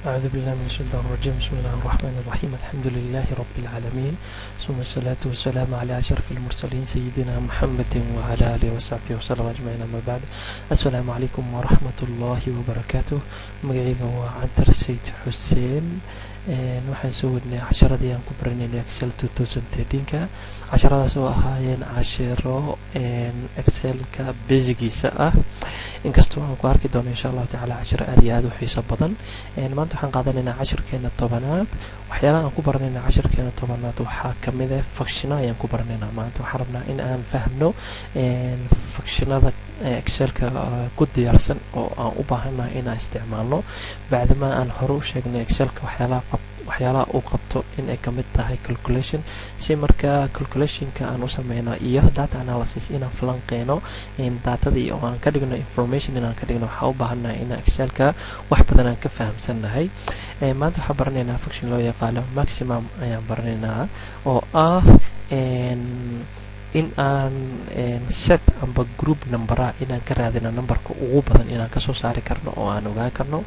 أعوذ بالله من الشيطان الرجيم. بسم الله الرحمن الرحيم. الحمد لله رب العالمين، ثم الصلاة والسلام على أشرف المرسلين سيدنا محمد وعلى آله وصحبه وسلم أجمعين. أما بعد، السلام عليكم ورحمة الله وبركاته. magacayga waa Cabdir Sayd Xuseen. waxaan soo wadnay casharadii aan ku baranayna Excel 2013ka. casharadaas oo ahaayeen cashiro Excelka basigiisa ah, inkastoo aan ku arki doono insha allahu tacaala cashiro aad iyo aad u xiiso badan. maanta waxaan qaadanaynaa cashirkeena tobanaad. waxyaalaha aan ku baranayna cashirkeena tobanaad waxaa kamid ah functiona ayaan ku baranaynaa. maanta waxaan rabnaa in aan fahmno functionada Excelka ku diyaarsan oo aan u baahanahay inaan isticmaalno, bacdama aan hore u sheegnay Excelka waxyaalaha uu qabto in ay kamid tahay calculation. si markaa calculationka aan u sameyno iyo data analysis inaan falanqeyno datadii oo aan ka dhigno information inaan ka dhigno, waxaa u baahanahay in Excelka wax badan aan ka fahamsanahay. maanta waxaan baranaynaa function loo yaqaano maximum ayaan baranaynaa, oo ah in aan set amba group numbera inaan ka raadina numberka ugu badan inaan kasoo saari karno oo aan ogaan karno.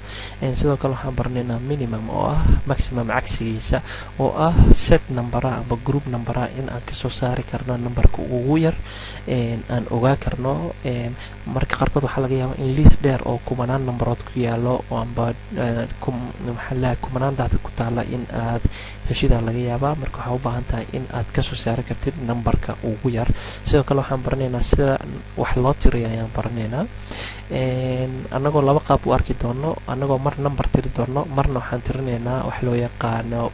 sidoo kale waxaan baranaynaa minimum oo ah maximum cagsigiisa, oo ah set numbera amba group numbera in aan kasoo saari karno numberka ugu yar aan ogaan karno. marka qaarkood waxaa laga yaabaa in list dheer oo kumanaan numberood ku yaalo amba kumanaan data ku taala in aad heshidaa laga yaabaa. marka waxaa u baahan tahay in aad kasoo saari kartid numberka ugu yar. sidoo kale waxaan baranaynaa sida wax loo tiriyo ayaan baranaynaa, anagoo laba qaab u arki doono. anagoo mar number tiri doono, marna waxaan tirinaynaa wax loo yaqaano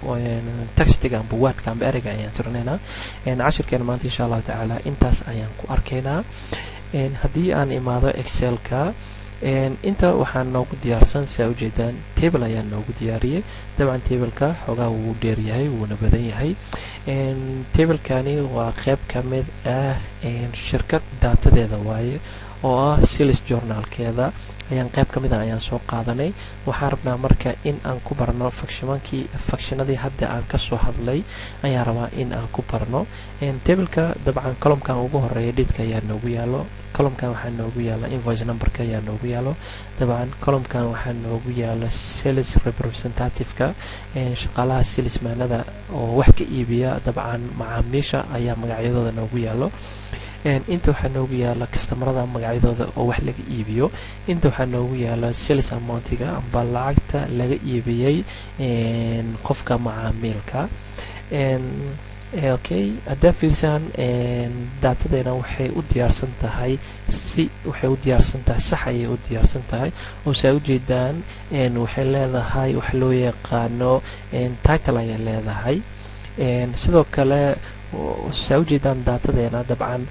textiga amba wordka amba ereyga ayaan tirinaynaa. cashirkeena maanta insha allahu tacaala intaas ayaan ku arkaynaa. haddii aan imaado Excelka, inta waxaa noogu diyaarsan saa ujeedaan table ayaa noogu diyaariyay. dabcan tableka xoogaa wuu dheeryahay wuuna badan yahay. tablekani waa qeyb kamid ah shirkad datadeeda waaye, oo ah sales journalkeeda ayaan qeyb kamid ah ayaan soo qaadanay. waxaan rabnaa marka in aan ku barno functionadii hadda aan kasoo hadlay ayaan rabaa in aan ku barno. tableka dabcan columkan ugu horeeya dhidka ayaa noogu yaalo, columkan waxaa noogu yaala invoice numberka ayaa noogu yaalo. dabcan columkan waxaa noogu yaala sales representativeka, shaqaalaha salesmanada oo wax ka iibiya, dabcan macaamiisha ayaa magacyadooda noogu yaalo. inta waxaa noogu yaala customerada magacyadooda oo wax laga iibiyo. inta waxaa noogu yaala sales amountiga amba lacagta laga iibiyey qofka macaamilka. okay, haddaa fiirsaan datadeena waxay u diyaarsan tahay sax ayay u diyaarsan tahay, oo saa ujeedaan waxay leedahay wax loo yaqaano title ayay leedahay. sidoo kale saa ujeedaan datadeena dabcan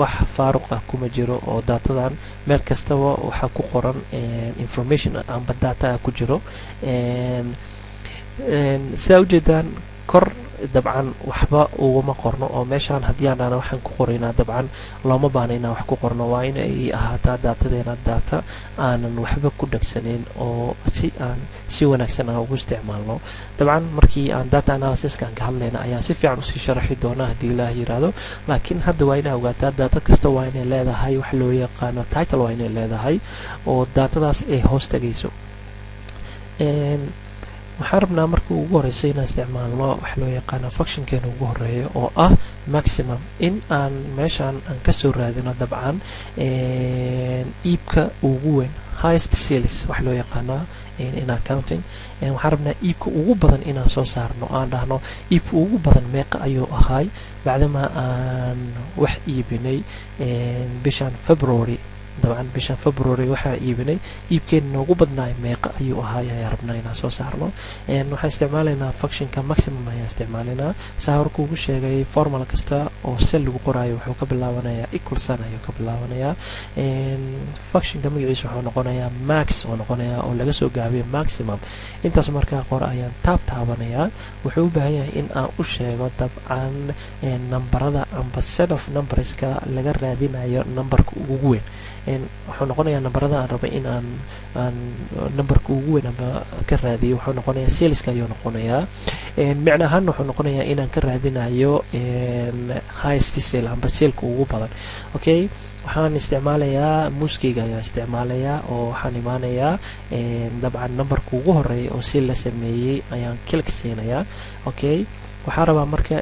wax faaruq ah kuma jiro, oo datadan meel kastaba waxaa ku qoran information amba data ku jiro. saa ujeedaan kor dabcan waxba uguma qorno, oo meeshaan haddii aan dhahna waxaan ku qoraynaa dabcan looma baahna inaan wax ku qorno. waa in ay ahaataa datadeena data aanan waxba ku dhagsanayn, oo si wanaagsan aan ugu isticmaalno. dabcan markii aan data analysiskaan ka hadlayna ayaan si fiican usii sharaxi doonaa haddii ilaah yiraahdo. laakiin hadda waa inaa ogaataa data kasta waa inay leedahay wax loo yaqaano title, waa inay leedahay oo datadaas ay hoos tagayso. waxaan rabnaa marka ugu horeysa inaan isticmaalno wax loo yaqaano functionkeena ugu horeeya oo ah maximum, in aan meeshaan aan kasoo raadino dabcan iibka ugu weyn, highest sales wax loo yaqaana in accounting. waxaan rabnaa iibka ugu badan inaan soo saarno, aan dhahno iibka ugu badan meeqa ayuu ahaay bacdama aan wax iibinay bishan February. dabcan bishan February waxaa iibinay iibkeena noogu badnaay meeqa ayuu ahaay ayaan rabnaa inaan soo saarno. waxaan isticmaalaynaa functionka maximum ayaan isticmaalaynaa. saa hor kuugu sheegay formula kasta oo sel lagu qoraayo wuxuu ka bilaabanayaa equal sign ayuu ka bilaabanayaa. functionka magaciisa wuxuu noqonayaa max oo noqonayaa oo laga soo gaabiyo maximum. intaas markaa qor ayaan taabanayaa. wuxuu u baahan yahay in aan u sheego dabcan numberada amba set of numberska laga raadinayo numberka ugu weyn. wuxuu noqonayaa nambarada aan rabay in aan numberka ugu weyn ama ka raadiyo wuxuu noqonayaa saleska ayuu noqonayaa micno ahaan wuxuu noqonayaa inaan ka raadinayo highest sale amba saleka ugu badan okay waxaan isticmaalayaa muuskeyga ayaan isticmaalayaa oo waxaan imaanayaa dabcan numberka ugu horeeya oo sale la sameeyey ayaan click siinayaa okay waxaan rabaa marka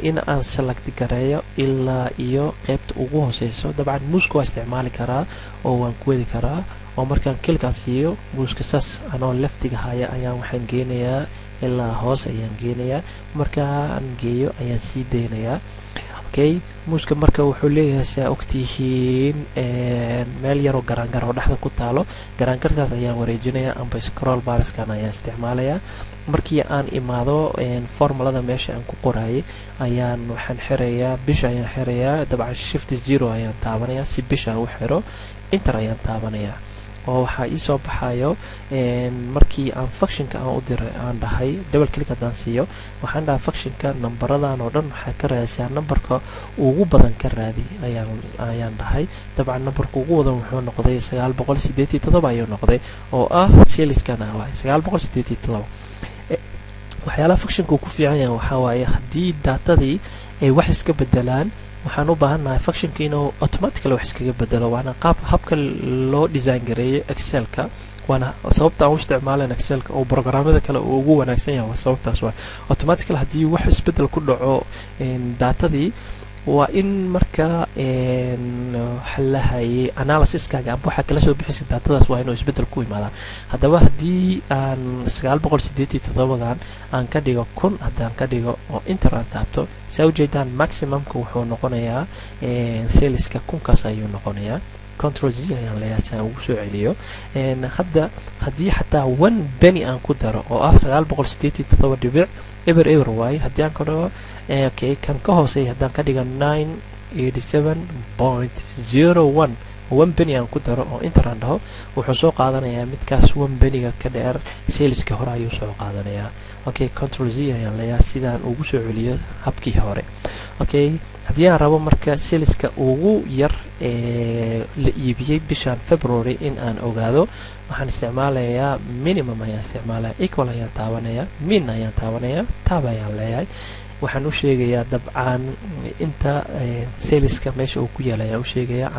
in aan select gareeyo ilaa iyo qaybta ugu hooseyso dabcan muuska waa isticmaali karaa oo waan ku wadi karaa oo markaan click aan siiyo muuska saas anoo leftiga haya ayaan waxaan geenayaa ilaa hoos ayaan geenayaa markaan geeyo ayaan sii deynayaa okay muuska marka wuxuu leeyahay saa ogtihiin meel yaroo garaangar oo dhexda ku taalo garaangartaas ayaan wareejinayaa amba scroll barskan ayaan isticmaalayaa markii aan imaado formulada meesha aan ku qorayay ayaan waxaan xirayaa bisha ayaan xirayaa dabcan shift 0 ayaan taabanayaa si bisha u xiro enter ayaan taabanayaa oo waxaa ii soo baxayo markii aan functionka aan u diray aan dhahay double click haddaan siiyo waxaan dhahay functionka nambaradan oo dhan waxaa ka raadisaa nambarka ugu badan ka raadi ayaan dhahay dabcan nambarka ugu badan wuxuu noqday 987 ayuu noqday oo ah saleskan ah 987 waxyaalaha functionka uu ku fiican yahay waxaa waaye haddii datadii ay wax iska bedelaan waxaan u baahannahay functionka inuu automatically wax iskaga bedelo waana habka loo design gareeyay excelka waana sababta aan u isticmaalan excelka oo programmada kale uu ugu wanaagsan yahay sababtaas waa automatically haddii wax isbedel ku dhaco datadii waa in marka xalahayay analysiskaaga amba waxaa kala soo bixisa datadaas waa inuu isbedel ku imaadaa haddaba haddii aan 987dan aan ka dhigo 1000 haddaan ka dhigo oo enter aan taabto saa ujeedaan maximumka wuxuu noqonayaa saleska 1000kaas ayuu noqonayaa control Z ayaan leeyahay si aan ugu soo celiyo hadda haddii xataa 1 penny aan ku daro oo ah 987 dhibic ever waaye haddii aan ka dhigo okay kan ka hooseeya haddaan ka dhigo 987.01 1 penny aan ku daro oo enter aan dhaho wuxuu soo qaadanayaa midkaas 1 pennyga ka dheer saleska hore ayuu soo qaadanayaa okay control Z ayaan leeyahay sidaan ugu soo celiyo habkii hore okay haddii aan rabo marka saleska ugu yar la iibiyey bishan February in aan ogaado waxaan isticmaalayaa minimum ayaan isticmaalaya equal ayaan taabanaya min ayaan taabanaya tab ayaan leeyahay waxaan u sheegayaa dabcan inta saleska meesha uu ku yaala ayaan u sheegayaa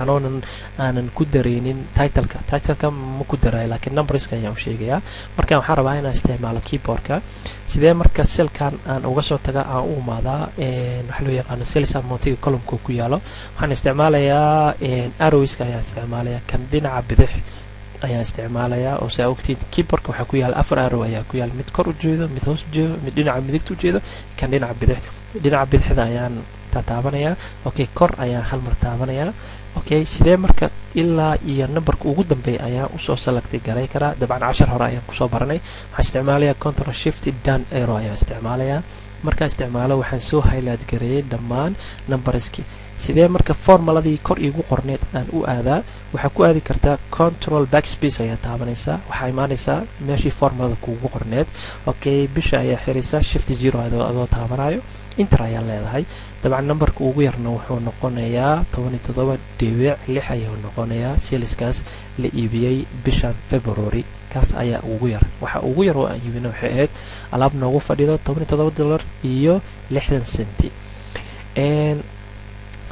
aanan ku dareenin titleka ma ku daray laakiin numberska ayaan u sheegayaa marka waxaan rabaa inaan isticmaalo keyboardka sidee marka selkan aan uga soo taga aan u imaadaa waxa loo yaqaano sales amountiga columnka ku yaalo waxaan isticmaalayaa arrowska ayaan isticmaalayaa kan dhinaca bidix ayaan isticmaalayaa oo saa ogtiin keyboardka waxaa ku yaala 4 arrow ayaa ku yaala mid kor u jeedo mid hoos u jeedo mid dhinaca midigta u jeedo kan dhinaca bidixda ayaan taabanayaa okay kor ayaan hal mar taabanayaa okay sidee marka ilaa iyo numberka ugu dambeeya ayaan usoo select garay karaa dabcan 10 hore ayaan kusoo baranay waxaan isticmaalayaa control shift down arrow ayaan isticmaalayaa markaan isticmaalo waxaan soo highlight gareeyay dhammaan numberski sidee marka formuladii kor iigu qorneed aan u aadaa waxaa ku aadi kartaa control backspace ayaa taabanaysaa waxaa imaanaysaa meeshii formulada kuugu qorneed okay bisha ayaa xiraysaa shift 0 adoo taabanayo enter ayaa leedahay dabcan numberka ugu yarna wuxuu noqonayaa 17.6 ayuu noqonayaa saleskaas la iibiyey bishan February kaas ayaa ugu yar waxa ugu yar oo aan iibino waxay ahayd alaab noogu fadhido $17 iyo 60 senti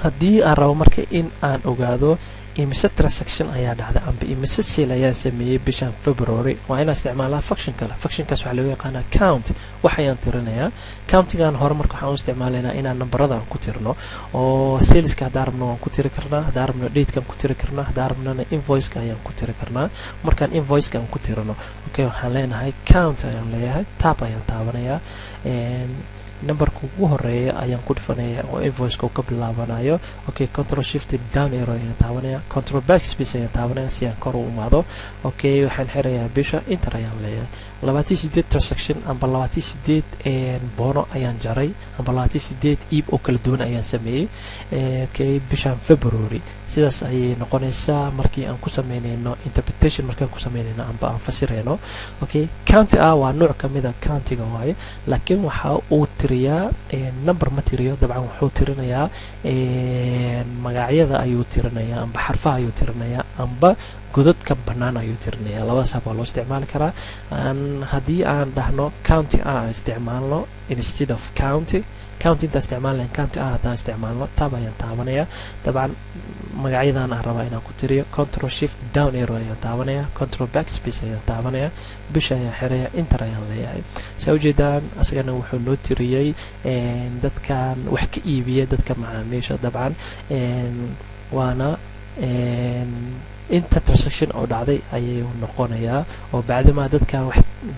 haddii aan rabo marka in aan ogaado imise transaction ayaa dhacday amba imise sale ayaan sameeyey bishan February waa inaan isticmaalaa functionkaas waxaa loo yaqaanaa count waxayaan tirinayaa countigan hore marka waxaan u isticmaalaynaa inaan nambarada aan ku tirno oo saleska haddaan rabno waan ku tiri karnaa haddaan rabno datekaan ku tiri karnaa haddaan rabnona invoiceka ayaan ku tiri karnaa markaan invoiceka aan ku tirino okay waxaan leenahay count ayaan leeyahay tab ayaan taabanayaa numberka ugu horeeya ayaan ku dhifanaya oo invoiceka uu ka bilaabanayo okay control shift down arrow ayaan taabanaya control backspace ayaan taabanaya si aan kor u imaado okay waxaan xirayaa bisha enter ayaan leeyahay 28 transaction amba 28 bono ayaan jaray amba 28 iib oo kala duwan ayaan sameeyey okay bishan February sidaas ayay noqonaysaa markii aan ku sameynayno interpretation markaan ku sameynayno amba aan fasirayno okay count waa nooc kamid ah countiga waaye laakiin waxa uu tiriyaa number ma tiriyo dabcan wuxuu tirinayaa magacyada ayuu tirinayaa amba xarfaha ayuu tirinayaa amba godadka bannaan ayuu tirinayaa labadaas hab waa loo isticmaali karaa haddii aan dhahno county aan isticmaalno instead of county inta isticmaalnayn county haddaan isticmaalno tab ayaan taabanaya dabcan magacyadan aan rabaa inaan ku tiriyo control shift down arrow ayaan taabanaya control backspace ayaan taabanaya bisha ayaan xiraya inter ayaan leeyahay saa ujeedaan asagana wuxuu noo tiriyey dadkan wax ka iibiya dadka macaamiisha dabcan waana inta transaction oo dhacday ayuu noqonayaa oo bacdamaa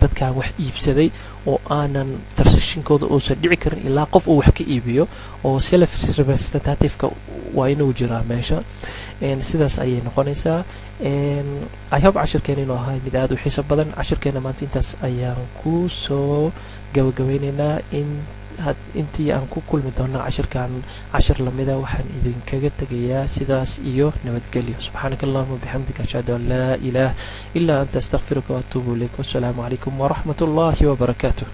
dadkan wax iibsaday oo aanan transactionkooda uusan dhici karin ilaa qof uu wax ka iibiyo oo self representative-ka waa inuu jiraa meesha sidaas ayay noqonaysaa I hope cashirkeena inuu ahay mid aad u xiiso badan cashirkeena maanta intaas ayaan ku soo gabagabeynaynaa intii aan ku kulmi doona cashir lamida waxaan idinkaga tegayaa sidaas iyo nabadgelyo subxaanaka allahuma bixamdika ashhadu an laa ilaah ilaa anta astaghfiruka waatuubu ilayk wassalaamu calaykum waraxmat ullaahi wabarakaatuh